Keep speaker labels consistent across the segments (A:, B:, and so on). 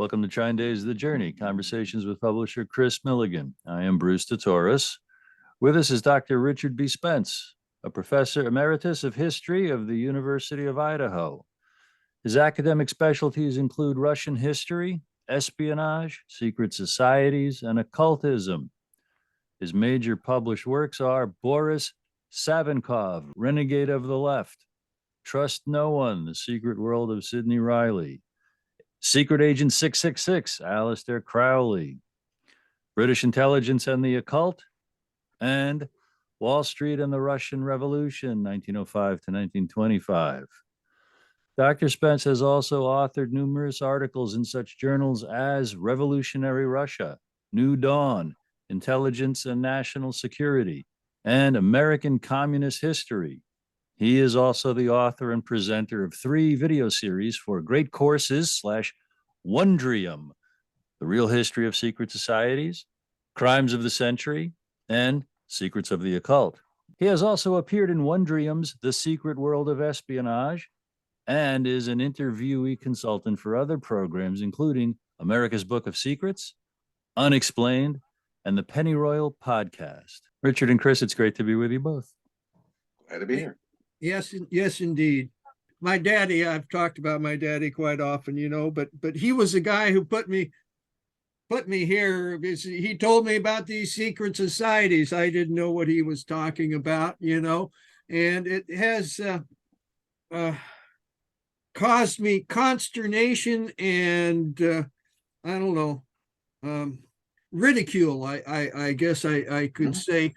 A: Welcome to Trine Days of the Journey, conversations with publisher Kris Millegan. I am Bruce Tatoris. With us is Dr. Richard B. Spence, a Professor Emeritus of History of the University of Idaho. His academic specialties include Russian history, espionage, secret societies, and occultism. His major published works are BORIS SAVINKOV, Renegade of the Left, Trust No One, The Secret World of Sidney, Reilly, Secret Agent 666, Aleister Crowley, British Intelligence and the Occult, and Wall Street and the Russian Revolution, 1905 to 1925. Dr. Spence has also authored numerous articles in such journals as Revolutionary Russia, New Dawn, Intelligence and National Security, and American Communist History. He is also the author and presenter of 3 video series for Great Courses / Wondrium, The Real History of Secret Societies, Crimes of the Century, and Secrets of the Occult. He has also appeared in Wondrium's The Secret World of Espionage and is an interviewee consultant for other programs, including America's Book of Secrets, Unexplained, and the Pennyroyal Podcast. Richard and Kris, it's great to be with you both.
B: Glad to be here.
C: Yes, indeed. My daddy, I've talked about my daddy quite often, but he was the guy who put me here because he told me about these secret societies. I didn't know what he was talking about, and it has caused me consternation and I don't know, ridicule. I guess I could say.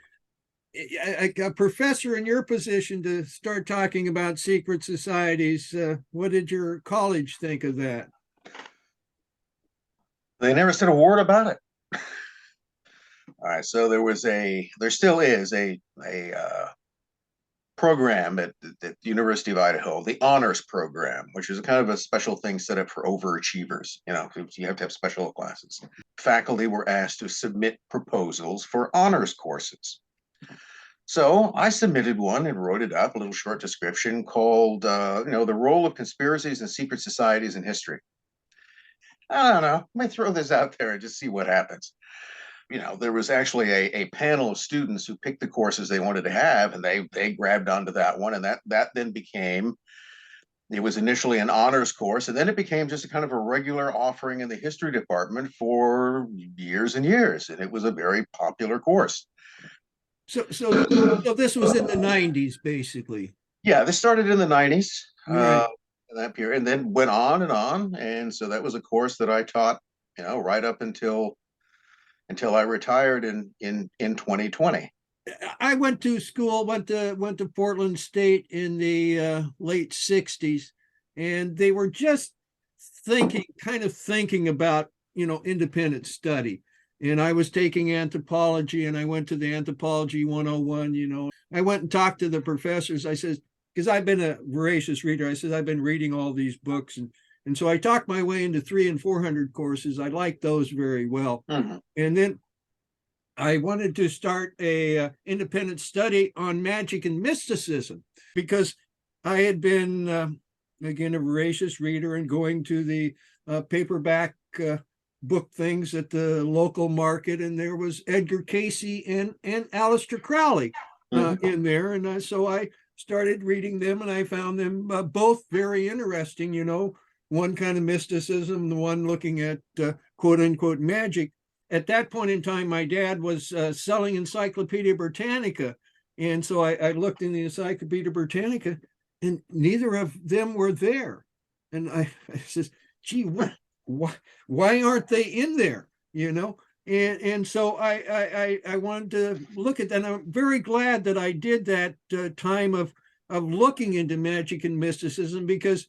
C: A professor in your position to start talking about secret societies, what did your college think of that?
B: They never said a word about it. All right, so there still is a program at the University of Idaho, the honors program, which is kind of a special thing set up for overachievers. You have to have special classes. Faculty were asked to submit proposals for honors courses. So I submitted one and wrote it up, a little short description called, the role of conspiracies and secret societies in history. I don't know, let me throw this out there and just see what happens. There was actually a panel of students who picked the courses they wanted to have, and they grabbed onto that one, and that then became, it was initially an honors course, and then it became just a kind of a regular offering in the history department for years and years, and it was a very popular course.
C: So this was in the 90s, basically.
B: Yeah, this started in the 90s,
C: right.
B: That period, and then went on and on. And so that was a course that I taught, right up until I retired in 2020.
C: I went to school, went to Portland State in the late 60s, and they were just thinking about, independent study. And I was taking anthropology, and I went to the Anthropology 101, I went and talked to the professors. I said, because I've been a voracious reader, I said, I've been reading all these books. And so I talked my way into 300 and 400 courses. I liked those very well. Mm-hmm. And then I wanted to start a independent study on magic and mysticism, because I had been, again, a voracious reader and going to the paperback book things at the local market, and there was Edgar Cayce and Aleister Crowley in there, and so I started reading them, and I found them both very interesting. One kind of mysticism, the one looking at quote unquote magic. At that point in time, my dad was selling Encyclopedia Britannica, and so I looked in the Encyclopedia Britannica, and neither of them were there, and I says, "Gee, why aren't they in there?" And so I wanted to look at that. And I'm very glad that I did that time of looking into magic and mysticism, because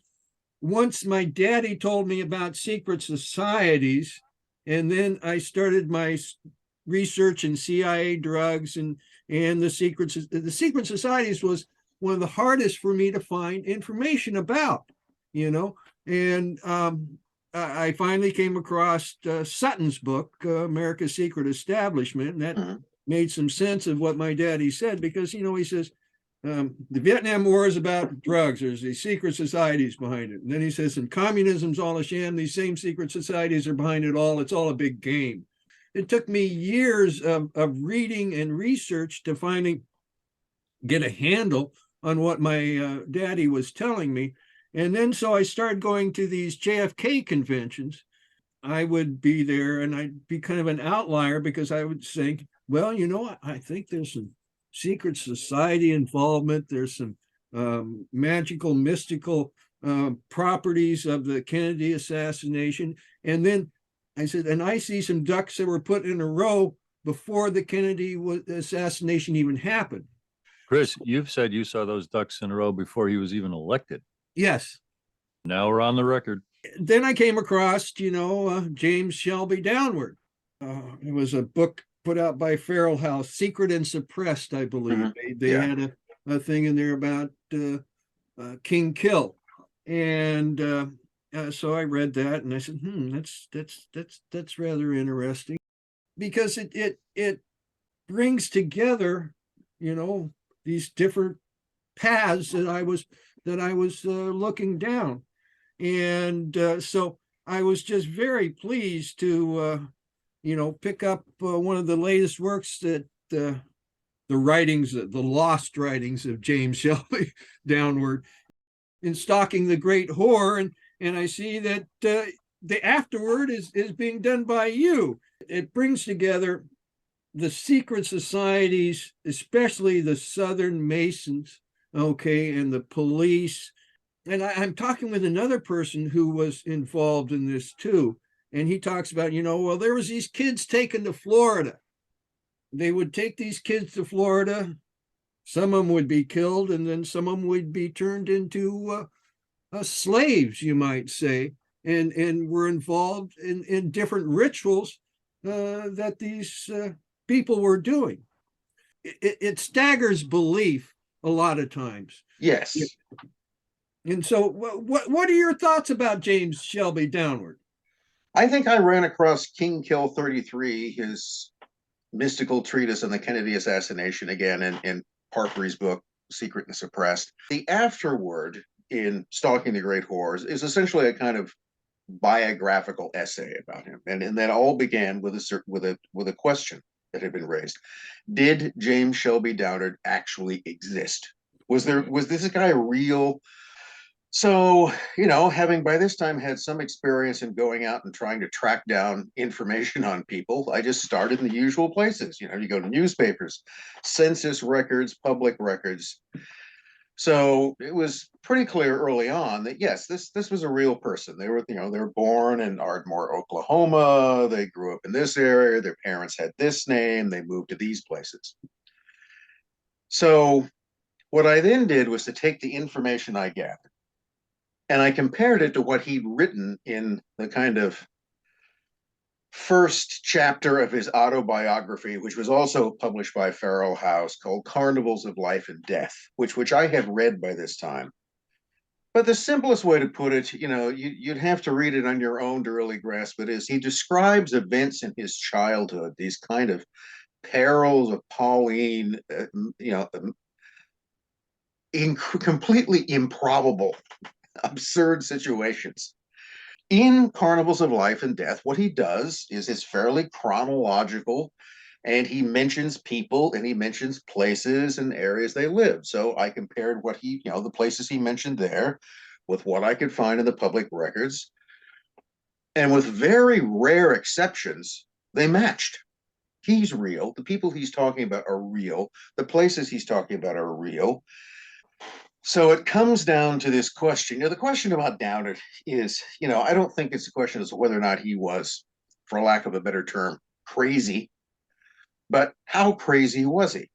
C: once my daddy told me about secret societies, and then I started my research in CIA drugs and the secret societies was one of the hardest for me to find information about, and I finally came across Sutton's book, America's Secret Establishment, and that made some sense of what my daddy said, because, he says, the Vietnam War is about drugs. There's these secret societies behind it. And then he says, and communism's all a sham. These same secret societies are behind it all. It's all a big game. It took me years of reading and research to finally get a handle on what my daddy was telling me. And then so I started going to these JFK conventions. I would be there and I'd be kind of an outlier because I would think, well, you know, I think there's some secret society involvement. There's some magical, mystical properties of the Kennedy assassination. And then I said, and I see some ducks that were put in a row before the Kennedy assassination even happened.
A: Kris, you've said you saw those ducks in a row before he was even elected.
C: Yes.
A: Now we're on the record.
C: Then I came across, James Shelby Downward. It was a book put out by Farrell House, Secret and Suppressed, I believe.
B: Mhm.
C: They had a thing in there about King Kill. And so I read that and I said, that's rather interesting because it brings together, these different paths that I was looking down. And so I was just very pleased to pick up one of the latest works that the writings, the lost writings of James Shelby Downward, in Stalking the Great Whore, and I see that the afterword is being done by you. It brings together the secret societies, especially the Southern Masons, and the police. And I'm talking with another person who was involved in this too. And he talks about, well, there was these kids taken to Florida. They would take these kids to Florida. Some of them would be killed, and then some of them would be turned into slaves, you might say, and were involved in different rituals that these people were doing. It staggers belief a lot of times.
B: Yes.
C: And so what are your thoughts about James Shelby Downward?
B: I think I ran across King Kill 33, his mystical treatise on the Kennedy assassination, again in Parkery's book, Secret and Suppressed. The afterword in Stalking the Great Whores is essentially a kind of biographical essay about him. And that all began with a question that had been raised. Did James Shelby Downward actually exist? Was this guy real? So, having by this time had some experience in going out and trying to track down information on people, I just started in the usual places. You go to newspapers, census records, public records. So it was pretty clear early on that yes, this was a real person. They were born in Ardmore, Oklahoma. They grew up in this area. Their parents had this name. They moved to these places. So what I then did was to take the information I gathered, and I compared it to what he'd written in the kind of first chapter of his autobiography, which was also published by Farrell House, called Carnivals of Life and Death, which I had read by this time. But the simplest way to put it, you'd have to read it on your own to really grasp it, is he describes events in his childhood, these kind of perils of Pauline, completely improbable, absurd situations. In Carnivals of Life and Death, what he does is it's fairly chronological, and he mentions people and he mentions places and areas they live. So I compared what the places he mentioned there with what I could find in the public records. And with very rare exceptions, they matched. He's real. The people he's talking about are real. The places he's talking about are real. So it comes down to this question. The question about Downward is, I don't think it's a question as to whether or not he was, for lack of a better term, crazy, but how crazy was he?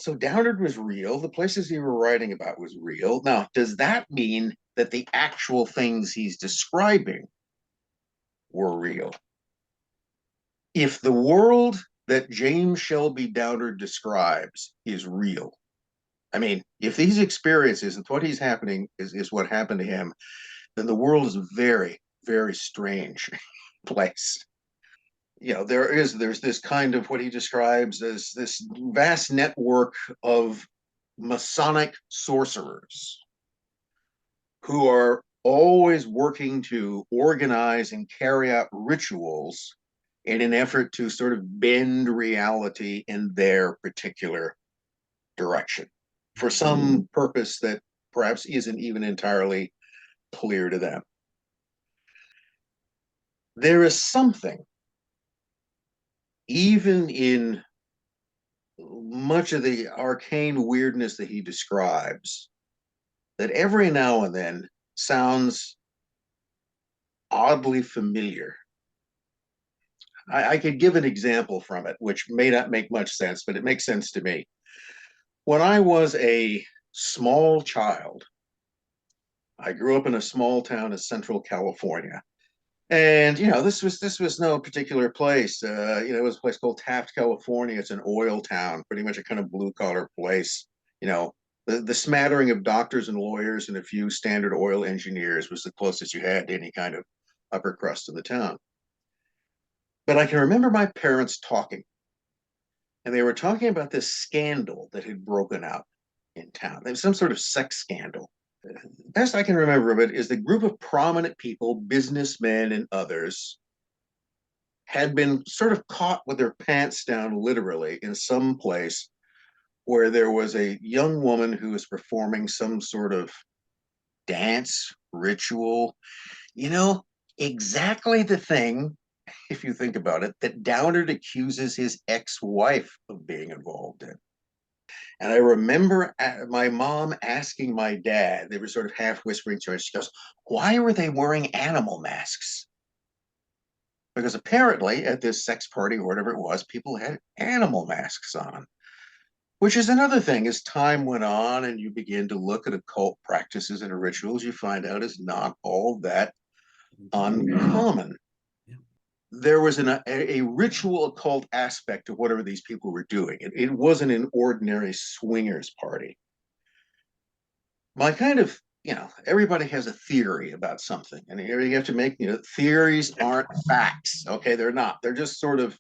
B: So Downward was real. The places he were writing about was real. Now, does that mean that the actual things he's describing were real? If the world that James Shelby Downward describes is real, I mean, if these experiences and what he's happening is what happened to him, then the world is a very, very strange place. There's this kind of what he describes as this vast network of Masonic sorcerers who are always working to organize and carry out rituals in an effort to sort of bend reality in their particular direction for some purpose that perhaps isn't even entirely clear to them. There is something, even in much of the arcane weirdness that he describes, that every now and then sounds oddly familiar. I could give an example from it, which may not make much sense, but it makes sense to me. When I was a small child, I grew up in a small town in Central California. And this was no particular place. It was a place called Taft, California. It's an oil town, pretty much a kind of blue collar place. The smattering of doctors and lawyers and a few standard oil engineers was the closest you had to any kind of upper crust of the town. But I can remember my parents talking, and they were talking about this scandal that had broken out in town. There was some sort of sex scandal. The best I can remember of it is the group of prominent people, businessmen and others, had been sort of caught with their pants down, literally, in some place where there was a young woman who was performing some sort of dance ritual. Exactly the thing, if you think about it, that Downard accuses his ex-wife of being involved in. And I remember my mom asking my dad, they were sort of half whispering to her, she goes, why were they wearing animal masks? Because apparently at this sex party or whatever it was, people had animal masks on, which is another thing. As time went on and you begin to look at occult practices and rituals, you find out is not all that uncommon. There was a ritual occult aspect to whatever these people were doing. It wasn't an ordinary swingers party. My kind of, everybody has a theory about something. And here you have to make, theories aren't facts. Okay, they're not. They're just sort of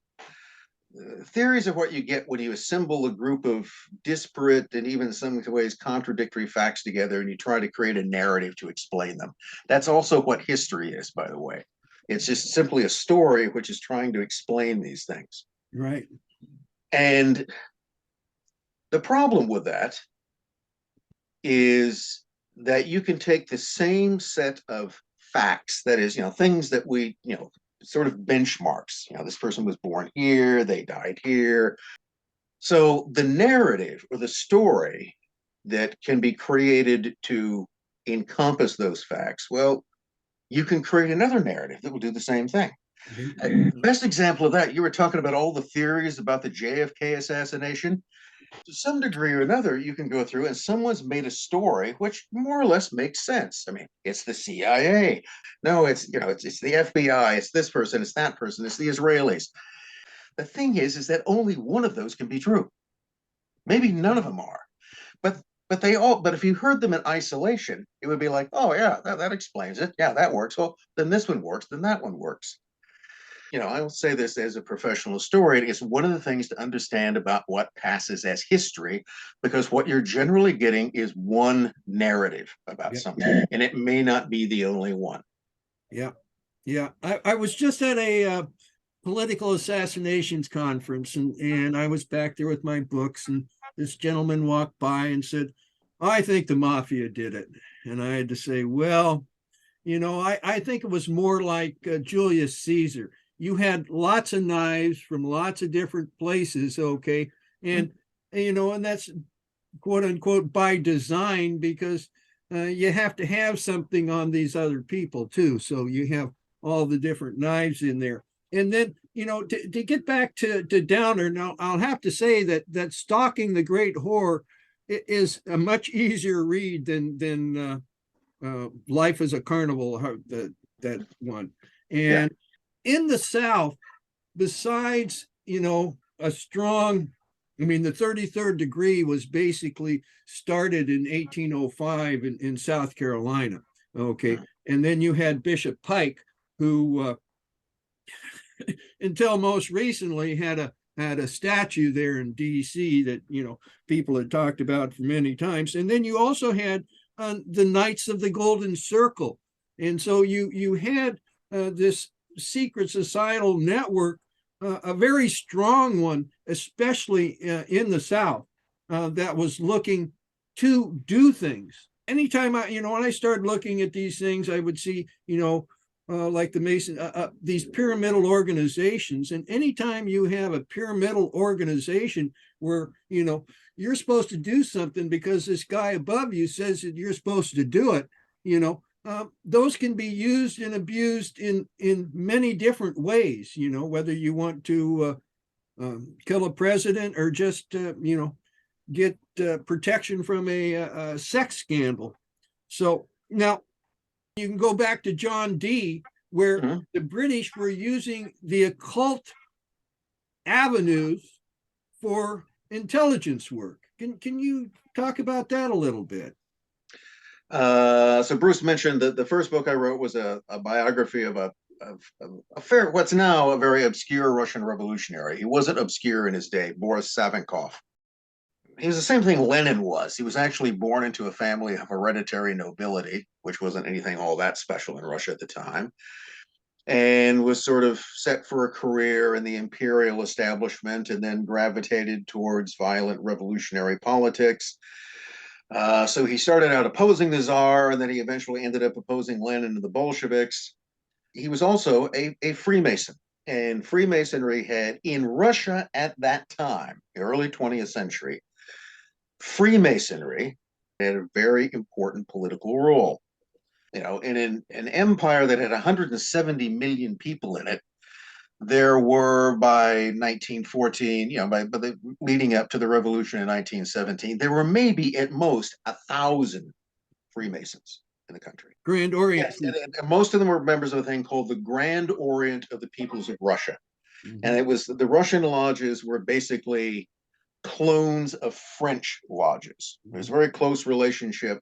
B: theories are what you get when you assemble a group of disparate and even in some ways contradictory facts together and you try to create a narrative to explain them. That's also what history is, by the way. It's just simply a story which is trying to explain these things.
C: Right.
B: And the problem with that is that you can take the same set of facts, that is, things that we, sort of benchmarks. This person was born here, they died here. So the narrative or the story that can be created to encompass those facts, well, you can create another narrative that will do the same thing. Best example of that, you were talking about all the theories about the JFK assassination. To some degree or another, you can go through and someone's made a story which more or less makes sense. I mean, it's the CIA. No, it's the FBI. It's this person. It's that person. It's the Israelis. The thing is that only one of those can be true. Maybe none of them are, but if you heard them in isolation, it would be like, oh yeah, that explains it. Yeah, that works. Well, then this one works. Then that one works. I will say this as a professional historian, it's one of the things to understand about what passes as history, because what you're generally getting is one narrative about something, and it may not be the only one.
C: Yeah. Yeah. I was just at a political assassinations conference, and I was back there with my books, and this gentleman walked by and said, I think the mafia did it. And I had to say, well, I think it was more like Julius Caesar. You had lots of knives from lots of different places, okay? And, and that's quote unquote by design, because you have to have something on these other people too. So you have all the different knives in there. And then, to get back to Downer, now I'll have to say that Stalking the Great Whore is a much easier read than Life is a Carnival, that one. And in the South, besides, a strong, the 33rd degree was basically started in 1805 in South Carolina. Okay. And then you had Bishop Pike, who until most recently had had a statue there in D.C. that, people had talked about for many times. And then you also had the Knights of the Golden Circle. And so you had this secret societal network, a very strong one, especially in the South, that was looking to do things. Anytime when I started looking at these things, I would see, like the Mason, these pyramidal organizations. And anytime you have a pyramidal organization where, you're supposed to do something because this guy above you says that you're supposed to do it, those can be used and abused in many different ways, whether you want to kill a president or just, get protection from a sex scandal. So now you can go back to John Dee, where the British were using the occult avenues for intelligence work. Can you talk about that a little bit?
B: So Bruce mentioned that the first book I wrote was a biography of a what's now a very obscure Russian revolutionary. He wasn't obscure in his day, Boris Savinkov. He was the same thing Lenin was. He was actually born into a family of hereditary nobility, which wasn't anything all that special in Russia at the time, and was sort of set for a career in the imperial establishment and then gravitated towards violent revolutionary politics. So he started out opposing the Tsar, and then he eventually ended up opposing Lenin and the Bolsheviks. He was also a Freemason, and Freemasonry had, in Russia at that time, the early 20th century, Freemasonry had a very important political role. In an empire that had 170 million people in it, there were, by 1914, by leading up to the revolution in 1917, there were maybe at most 1,000 Freemasons in the country.
C: Grand Orient.
B: Yes, and most of them were members of a thing called the Grand Orient of the Peoples of Russia. And it was the Russian lodges were basically clones of French lodges. There's a very close relationship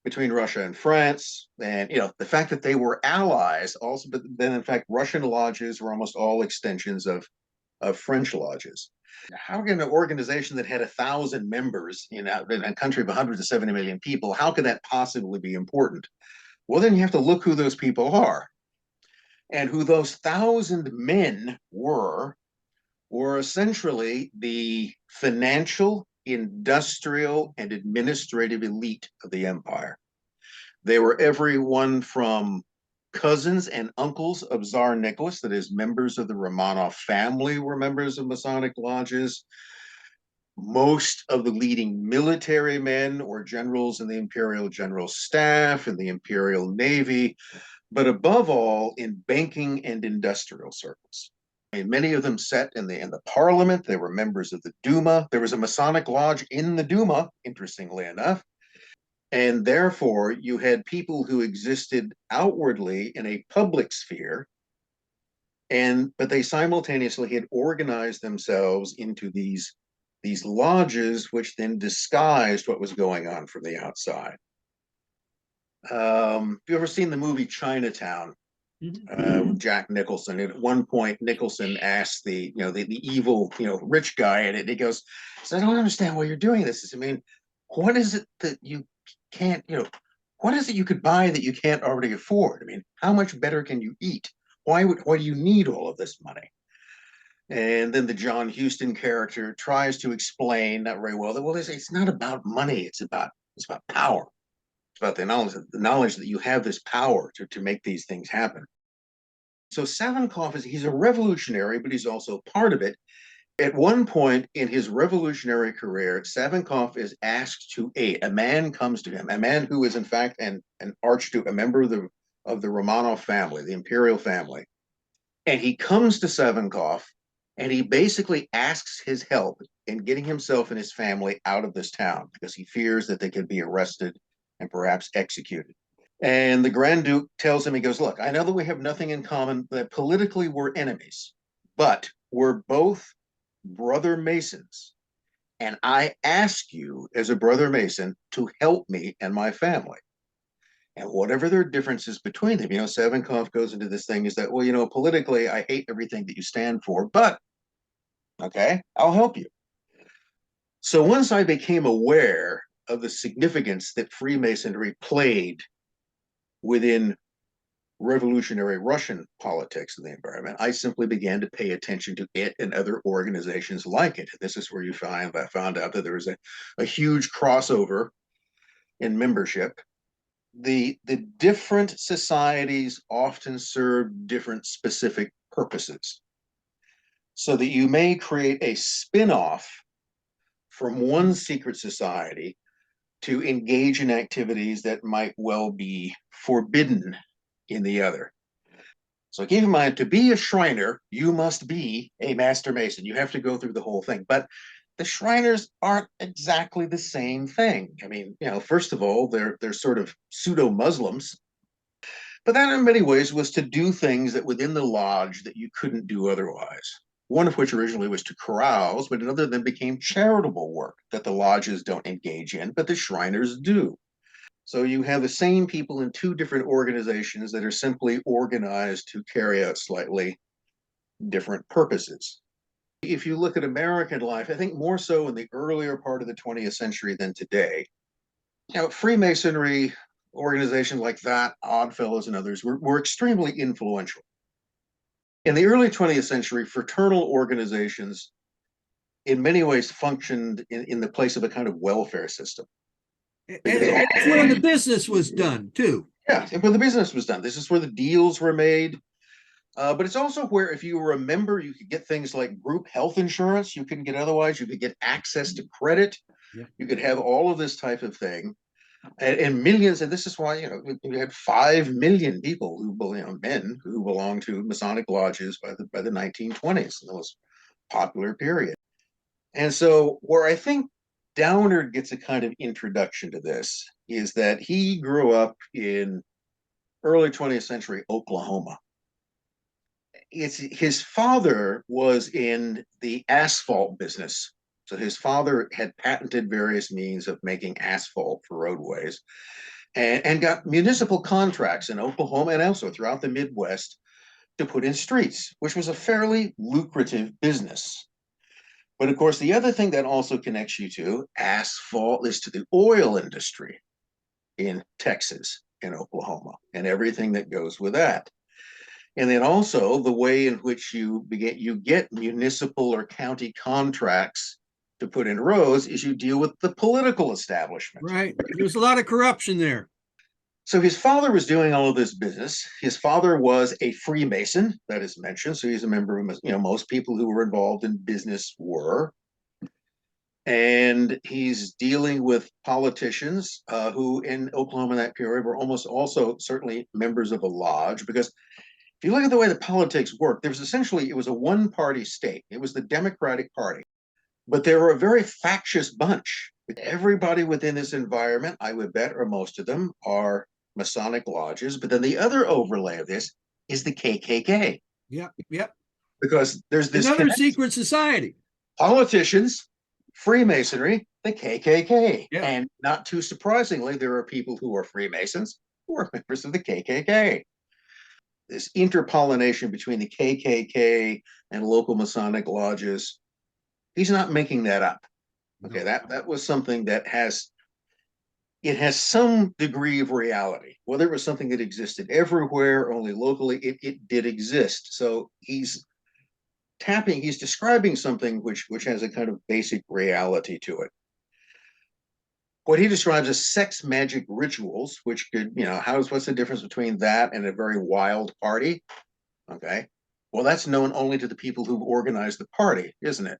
B: between Russia and France, and the fact that they were allies also, but then in fact Russian lodges were almost all extensions of French lodges. How can an organization that had 1,000 members in a country of 170 million people, how could that possibly be important? Well, then you have to look who those people are, and who those 1,000 men were essentially the financial, industrial, and administrative elite of the empire. They were everyone from cousins and uncles of Tsar Nicholas, that is, members of the Romanov family were members of Masonic lodges. Most of the leading military men or generals in the Imperial General Staff, in the Imperial Navy, but above all in banking and industrial circles. Many of them sat in the parliament. They were members of the Duma. There was a Masonic lodge in the Duma, interestingly enough. And therefore, you had people who existed outwardly in a public sphere, but they simultaneously had organized themselves into these lodges, which then disguised what was going on from the outside. Have you ever seen the movie Chinatown? With Jack Nicholson. And at one point, Nicholson asked the evil, rich guy, and he goes, "So I don't understand why you're doing this. I mean, what is it that you can't, what is it you could buy that you can't already afford? I mean, how much better can you eat? Why do you need all of this money?" And then the John Huston character tries to explain, not very well, that it's not about money. It's about power. It's about the knowledge that you have this power to make these things happen. So Savinkov he's a revolutionary, but he's also part of it. At one point in his revolutionary career, Savinkov is asked to aid. A man comes to him, a man who is in fact an archduke, a member of the Romanov family, the imperial family. And he comes to Savinkov, and he basically asks his help in getting himself and his family out of this town because he fears that they could be arrested and perhaps executed. And the Grand Duke tells him, he goes, "Look, I know that we have nothing in common, that politically we're enemies, but we're both brother Masons. And I ask you as a brother Mason to help me and my family." And whatever their differences between them, Savinkov goes into this thing is that, politically, I hate everything that you stand for, but Okay, I'll help you. So once I became aware of the significance that Freemasonry played within revolutionary Russian politics of the environment, I simply began to pay attention to it and other organizations like it. This is where I found out that there was a huge crossover in membership. The different societies often serve different specific purposes, so that you may create a spin-off from one secret society to engage in activities that might well be forbidden in the other. So keep in mind, to be a Shriner, you must be a Master Mason. You have to go through the whole thing. But the Shriners aren't exactly the same thing. I mean, first of all, they're sort of pseudo-Muslims. But that in many ways was to do things that within the lodge that you couldn't do otherwise. One of which originally was to carouse, but another then became charitable work that the lodges don't engage in, but the Shriners do. So you have the same people in two different organizations that are simply organized to carry out slightly different purposes. If you look at American life, I think more so in the earlier part of the 20th century than today, Freemasonry, organizations like that, Oddfellows and others, were extremely influential. In the early 20th century, fraternal organizations in many ways functioned in the place of a kind of welfare system.
C: And it's where the business was done too.
B: Yeah, where the business was done. This is where the deals were made. But it's also where, if you were a member, you could get things like group health insurance you couldn't get otherwise. You could get access to credit.
C: Yeah.
B: You could have all of this type of thing. And millions, and this is why, we had 5 million people men who belonged to Masonic lodges by the 1920s, the most popular period. And so where I think Downard gets a kind of introduction to this is that he grew up in early 20th century Oklahoma. His father was in the asphalt business. So his father had patented various means of making asphalt for roadways and got municipal contracts in Oklahoma and also throughout the Midwest to put in streets, which was a fairly lucrative business. But of course, the other thing that also connects you to asphalt is to the oil industry in Texas and Oklahoma and everything that goes with that. And then also the way in which you get municipal or county contracts to put in roads is you deal with the political establishment.
C: Right. There's a lot of corruption there.
B: So his father was doing all of this business. His father was a Freemason, that is mentioned. So he's a member of, most people who were involved in business were. And he's dealing with politicians who in Oklahoma in that period were almost also certainly members of a lodge, because if you look at the way the politics worked, it was a one-party state. It was the Democratic Party. But they were a very factious bunch. Everybody within this environment, I would bet, or most of them, are Masonic lodges. But then the other overlay of this is the KKK.
C: Yep. Yep.
B: Because there's this
C: another secret society.
B: Politicians, Freemasonry, the KKK.
C: Yeah.
B: And not too surprisingly, there are people who are Freemasons who are members of the KKK. This interpollination between the KKK and local Masonic lodges, he's not making that up. Okay, that was something that has some degree of reality. Whether it was something that existed everywhere, only locally, it did exist. So he's describing something which has a kind of basic reality to it. What he describes as sex magic rituals, which could, what's the difference between that and a very wild party? Okay, well, that's known only to the people who've organized the party, isn't it?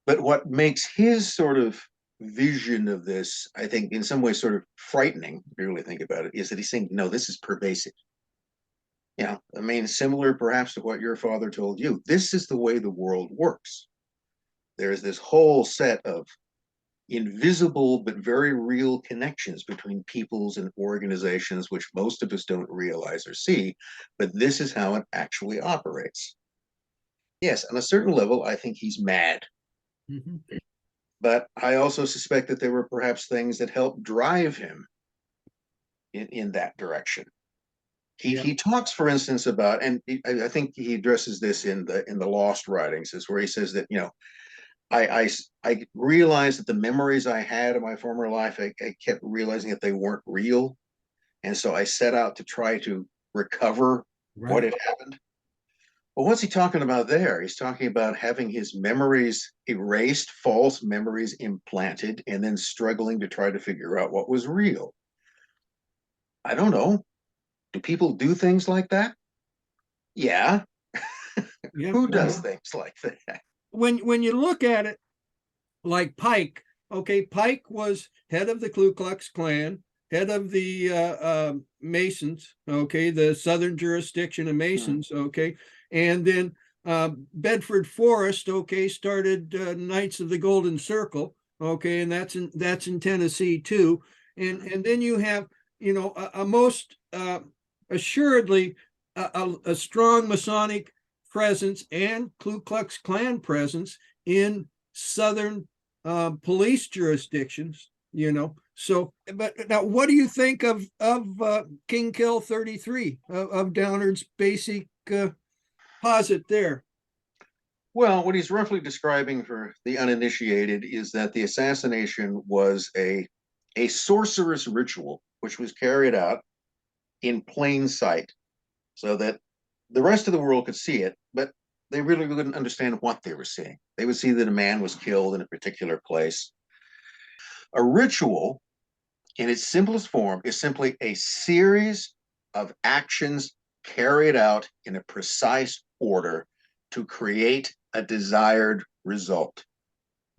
B: But what makes his sort of vision of this, I think, in some ways sort of frightening, if you really think about it, is that he's saying, no, this is pervasive. Similar perhaps to what your father told you. This is the way the world works. There's this whole set of invisible but very real connections between peoples and organizations, which most of us don't realize or see, but this is how it actually operates. Yes, on a certain level, I think he's mad.
C: Mm-hmm.
B: But I also suspect that there were perhaps things that helped drive him in that direction. He talks, for instance, about, and I think he addresses this in the Lost writings, is where he says that, I realized that the memories I had of my former life, I kept realizing that they weren't real, and so I set out to try to recover what had happened. Well, what's he talking about there? He's talking about having his memories erased, false memories implanted, and then struggling to try to figure out what was real. I don't know. Do people do things like that? Yeah.
C: Yeah.
B: Who does things like that?
C: When you look at it, like Pike, okay, Pike was head of the Ku Klux Klan, head of the Masons, okay, the Southern jurisdiction of Masons, okay, and then Bedford Forrest, okay, started Knights of the Golden Circle, okay, and that's in Tennessee too, and then you have, a most assuredly a strong Masonic presence and Ku Klux Klan presence in Southern police jurisdictions, So, but now, what do you think of King Kill 33 of Downard's basic posit there?
B: Well, what he's roughly describing for the uninitiated is that the assassination was a sorcerous ritual which was carried out in plain sight, so that the rest of the world could see it, but they really wouldn't understand what they were seeing. They would see that a man was killed in a particular place. A ritual, in its simplest form, is simply a series of actions carried out in a precise order to create a desired result.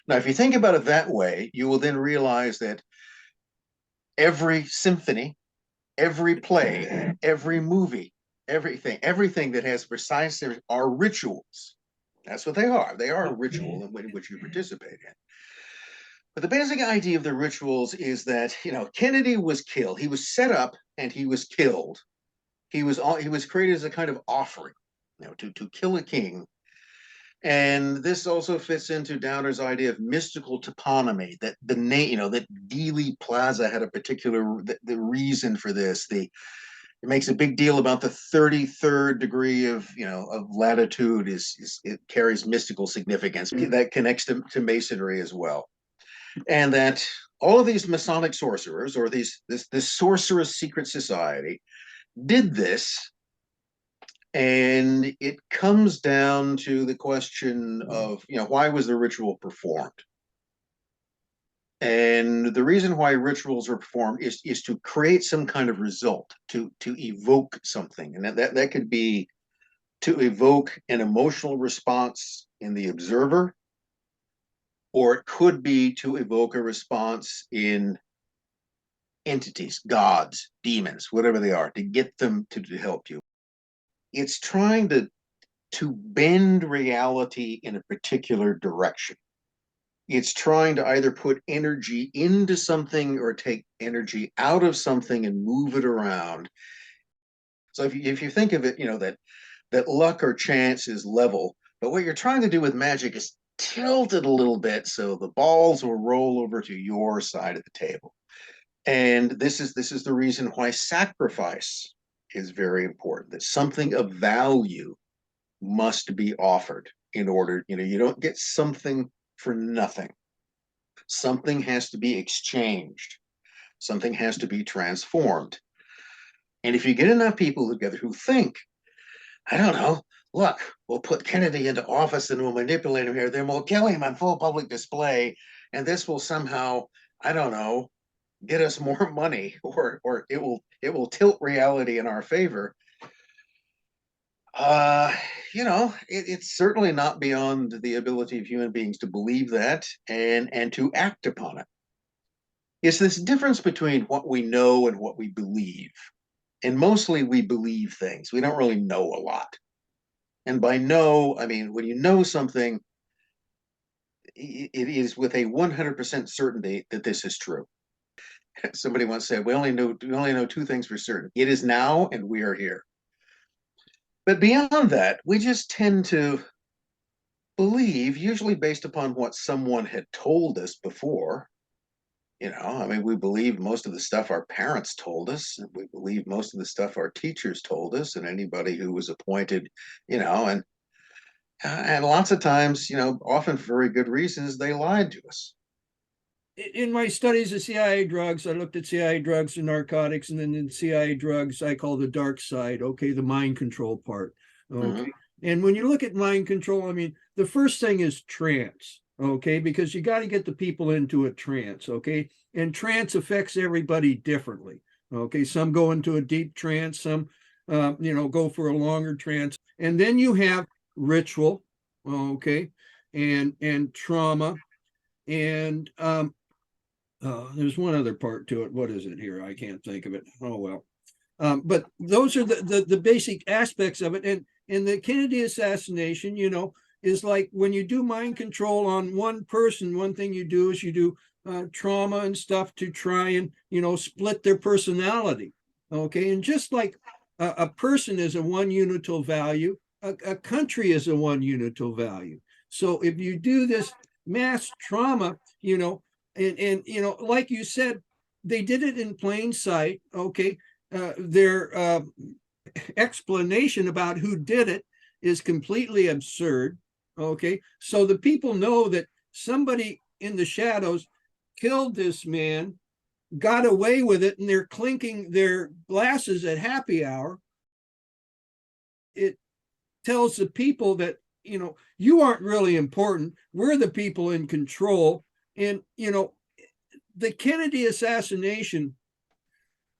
B: Now, if you think about it that way, you will then realize that every symphony, every play, every movie, everything that has precise are rituals. That's what they are. They are a ritual in which you participate in. But the basic idea of the rituals is that, Kennedy was killed. He was set up and he was killed. He was created as a kind of offering, to kill a king. And this also fits into Downard's idea of mystical toponymy, that the name, that Dealey Plaza had a particular, the reason for this. It makes a big deal about the 33rd degree of latitude it carries mystical significance that connects to Masonry as well. And that all of these Masonic sorcerers, or this sorcerous secret society, did this. And it comes down to the question of, why was the ritual performed? And the reason why rituals are performed is to create some kind of result, to evoke something. And that could be to evoke an emotional response in the observer, or it could be to evoke a response in entities, gods, demons, whatever they are, to get them to help you. It's trying to bend reality in a particular direction. It's trying to either put energy into something or take energy out of something and move it around. So if you think of it, that luck or chance is level, but what you're trying to do with magic is tilt it a little bit so the balls will roll over to your side of the table. And this is the reason why sacrifice is very important, that something of value must be offered in order, you don't get something for nothing. Something has to be exchanged. Something has to be transformed. And if you get enough people together who think, I don't know, look, we'll put Kennedy into office and we'll manipulate him here, then we'll kill him on full public display, and this will somehow, I don't know, get us more money, or it will tilt reality in our favor. It's certainly not beyond the ability of human beings to believe that and to act upon it. It's this difference between what we know and what we believe. And mostly we believe things. We don't really know a lot. And by know, I mean, when you know something, it is with a 100% certainty that this is true. Somebody once said, we only know two things for certain. It is now, and we are here. But beyond that, we just tend to believe, usually based upon what someone had told us before, You know, I mean, we believe most of the stuff our parents told us, and we believe most of the stuff our teachers told us, and anybody who was appointed, you know, and lots of times, you know, often for very good reasons, they lied to us.
C: In my studies of CIA drugs, I looked at CIA drugs and narcotics, and then in CIA drugs, I call the dark side, okay, the mind control part. Okay.
B: Mhm.
C: And when you look at mind control, I mean, the first thing is trance, okay, because you got to get the people into a trance, okay, and trance affects everybody differently, okay. Some go into a deep trance, some, you know, go for a longer trance, and then you have ritual, okay, and trauma, and there's one other part to it. What is it here? I can't think of it. Oh well. But those are the basic aspects of it. And the Kennedy assassination, you know, is like when you do mind control on one person, one thing you do is you do trauma and stuff to try and, you know, split their personality. Okay. And just like a person is a one unital value, a country is a one unital value. So if you do this mass trauma, you know, and you know, like you said, they did it in plain sight. Okay. Their explanation about who did it is completely absurd. Okay. So the people know that somebody in the shadows killed this man, got away with it, and they're clinking their glasses at happy hour. It tells the people that, you know, you aren't really important. We're the people in control. And, you know, the Kennedy assassination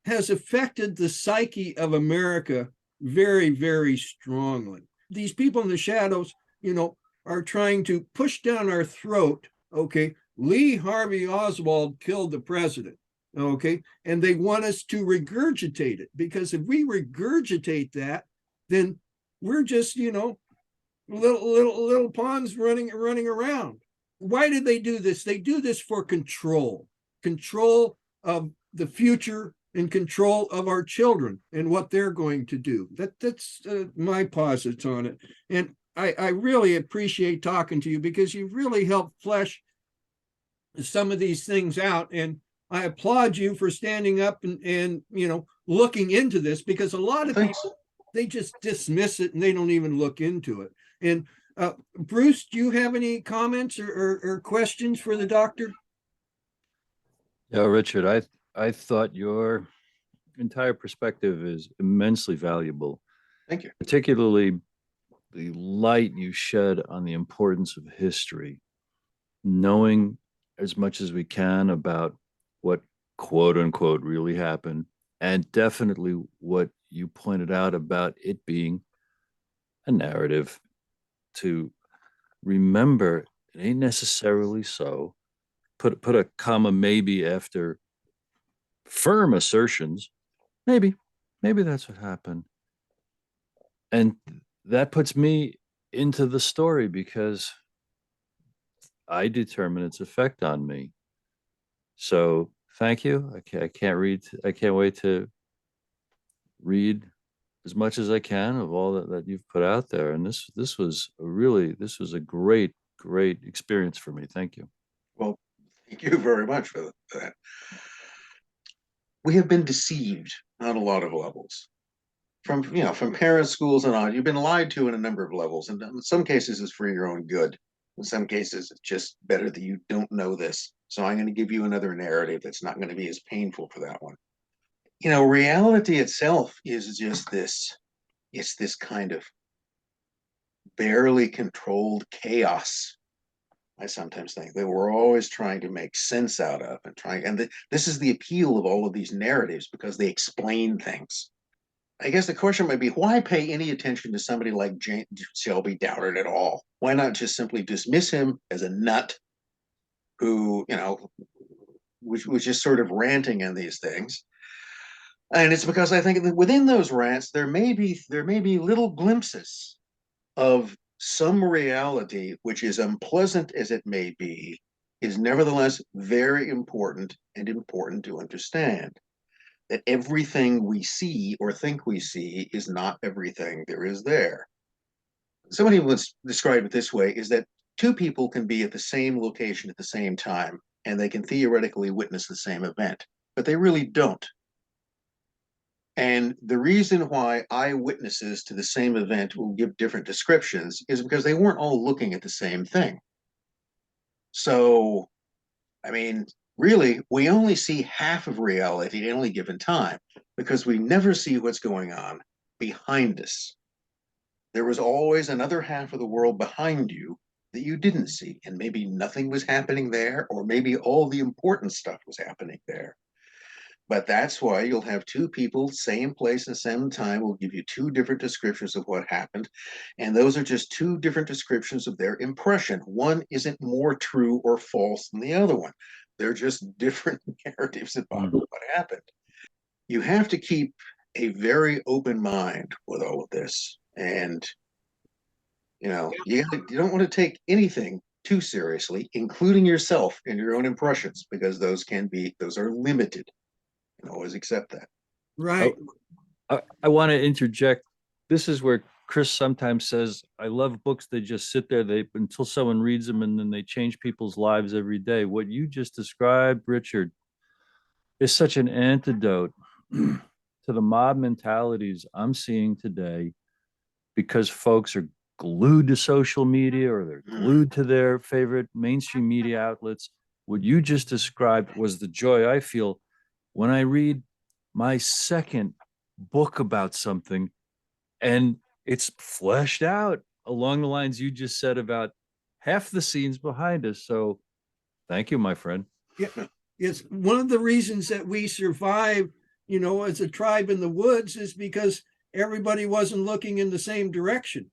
C: has affected the psyche of America very, very strongly. These people in the shadows, you know, are trying to push down our throat, okay, Lee Harvey Oswald killed the president, okay, and they want us to regurgitate it, because if we regurgitate that, then we're just, you know, little pawns running around. Why did they do this? They do this for control of the future and control of our children and what they're going to do. That's my posits on it. And I really appreciate talking to you, because you really helped flesh some of these things out. And I applaud you for standing up and you know, looking into this, because a lot of people, they just dismiss it and they don't even look into it. And Bruce, do you have any comments or questions for the doctor?
A: Yeah, Richard, I thought your entire perspective is immensely valuable,
B: Thank you.
A: particularly the light you shed on the importance of history, knowing as much as we can about what quote unquote really happened, and definitely what you pointed out about it being a narrative to remember it ain't necessarily so. Put a comma maybe after firm assertions. Maybe that's what happened. And that puts me into the story, because I determine its effect on me. So thank you. I can't wait to read as much as I can of all that you've put out there. And this was a great experience for me. Thank you.
B: Well, thank you very much for that. We have been deceived on a lot of levels. From, you know, from parents, schools, and on. You've been lied to in a number of levels, and in some cases it's for your own good. In some cases it's just better that you don't know this, so I'm going to give you another narrative that's not going to be as painful for that one. You know, reality itself is just this, it's this kind of barely controlled chaos. I sometimes think that we're always trying to make sense out of, and this is the appeal of all of these narratives, because they explain things. I guess the question might be, why pay any attention to somebody like Shelby Doubtert at all? Why not just simply dismiss him as a nut who, you know, was just sort of ranting on these things? And it's because I think that within those rants, there may be little glimpses of some reality, which, is unpleasant as it may be, is nevertheless very important, and important to understand. That everything we see or think we see is not everything there is there. Somebody once described it this way, is that two people can be at the same location at the same time, and they can theoretically witness the same event, but they really don't. And the reason why eyewitnesses to the same event will give different descriptions is because they weren't all looking at the same thing. So, I mean, really, we only see half of reality at any given time because we never see what's going on behind us. There was always another half of the world behind you that you didn't see, and maybe nothing was happening there, or maybe all the important stuff was happening there. But that's why you'll have two people, same place and same time, will give you two different descriptions of what happened. And those are just two different descriptions of their impression. One isn't more true or false than the other one. They're just different narratives about what happened. You have to keep a very open mind with all of this. And, you know, you don't want to take anything too seriously, including yourself and your own impressions, because those are limited. And always accept that.
C: Right.
A: I want to interject. This is where Kris sometimes says, I love books that just sit there until someone reads them and then they change people's lives every day. What you just described, Richard, is such an antidote to the mob mentalities I'm seeing today, because folks are glued to social media or they're glued to their favorite mainstream media outlets. What you just described was the joy I feel when I read my second book about something and it's fleshed out along the lines you just said about half the scenes behind us. So thank you, my friend.
C: Yeah, it's one of the reasons that we survive, you know, as a tribe in the woods is because everybody wasn't looking in the same direction.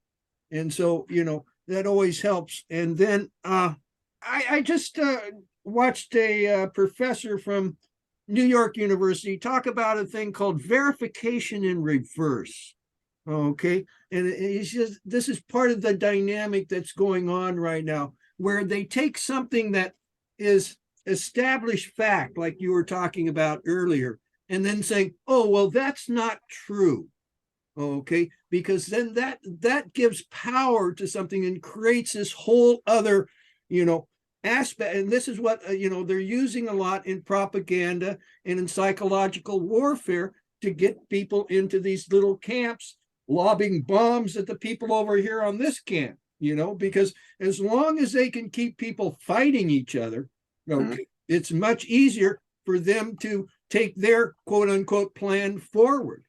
C: And so, you know, that always helps. And then I just watched a professor from New York University talk about a thing called verification in reverse. Okay. And he says this is part of the dynamic that's going on right now, where they take something that is established fact, like you were talking about earlier, and then saying, oh, well, that's not true. Okay. Because then that gives power to something and creates this whole other, you know, aspect. And this is what you know, they're using a lot in propaganda and in psychological warfare to get people into these little camps, lobbing bombs at the people over here on this camp, you know, because as long as they can keep people fighting each other, okay, it's much easier for them to take their quote unquote plan forward.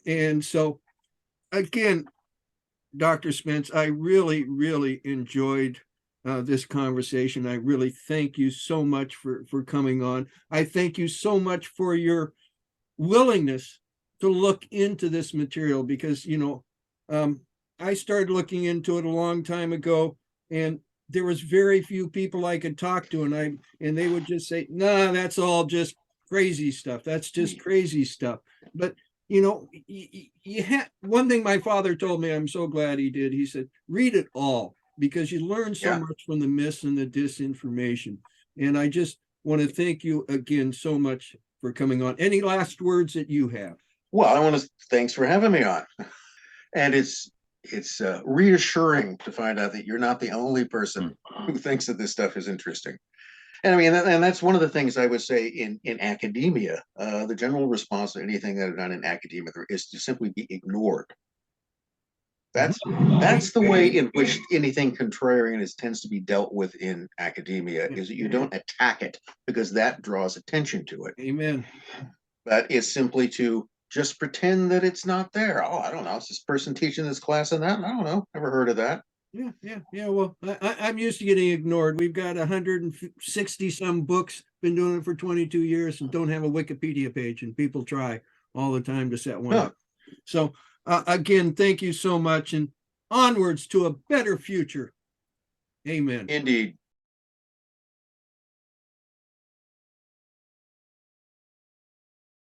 C: And so again, Dr. Spence, I really, really enjoyed this conversation. I really thank you so much for coming on. I thank you so much for your willingness to look into this material, because, you know, I started looking into it a long time ago, and there was very few people I could talk to, and they would just say, nah, that's all just crazy stuff. That's just crazy stuff. But you know, you had one thing my father told me, I'm so glad he did. He said, read it all, because you learn so much from the myths and the disinformation. And I just want to thank you again so much for coming on. Any last words that you have?
B: Well, I want to thanks for having me on. And it's reassuring to find out that you're not the only person who thinks that this stuff is interesting. And I mean, and that's one of the things I would say in academia. The general response to anything that is done in academia is to simply be ignored. That's the way in which anything contrarian tends to be dealt with in academia, is that you don't attack it, because that draws attention to it.
C: Amen.
B: But it's simply to just pretend that it's not there. Oh, I don't know. Is this person teaching this class and that? I don't know. Never heard of that.
C: Yeah. Well, I'm used to getting ignored. We've got 160 some books, been doing it for 22 years, and don't have a Wikipedia page, and people try all the time to set one up. So again, thank you so much, and onwards to a better future. Amen.
B: Indeed.